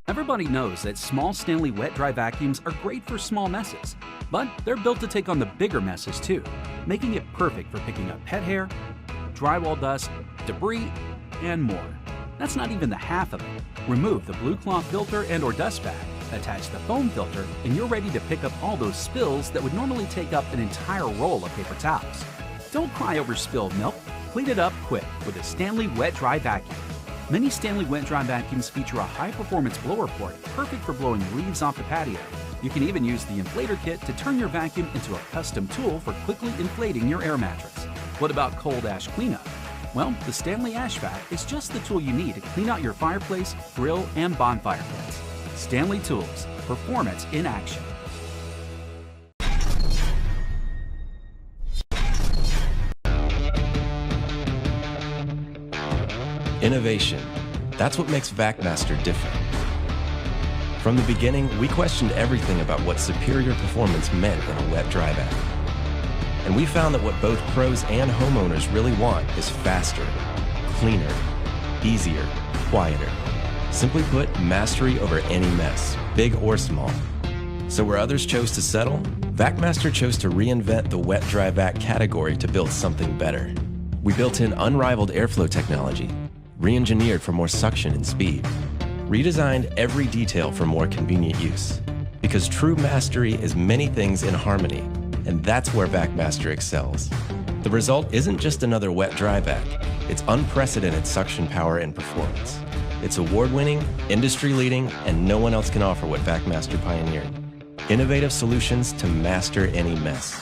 Everybody knows that small Stanley wet-dry vacuums are great for small messes, but they're built to take on the bigger messes too, making it perfect for picking up pet hair, drywall dust, debris, and more. That's not even the half of it. Remove the blue cloth filter and/or dust bag, attach the foam filter, and you're ready to pick up all those spills that would normally take up an entire roll of paper towels. Don't cry over spilled milk. Clean it up quick with a Stanley wet-dry vacuum. Many Stanley wet-dry vacuums feature a high-performance blower port, perfect for blowing leaves off the patio. You can even use the inflator kit to turn your vacuum into a custom tool for quickly inflating your air mattress. What about cold ash cleanup? Well, the Stanley Ash Vac is just the tool you need to clean out your fireplace, grill, and bonfire pits. Stanley Tools, performance in action. Innovation. That's what makes Vacmaster different. From the beginning, we questioned everything about what superior performance meant in a wet-dry vac. And we found that what both pros and homeowners really want is faster, cleaner, easier, quieter. Simply put, mastery over any mess, big or small. So where others chose to settle, Vacmaster chose to reinvent the wet-dry vac category to build something better. We built in unrivaled airflow technology, re-engineered for more suction and speed, redesigned every detail for more convenient use. Because true mastery is many things in harmony, and that's where Vacmaster excels. The result isn't just another wet-dry vac, it's unprecedented suction power and performance. It's award-winning, industry-leading, and no one else can offer what Vacmaster pioneered. Innovative solutions to master any mess.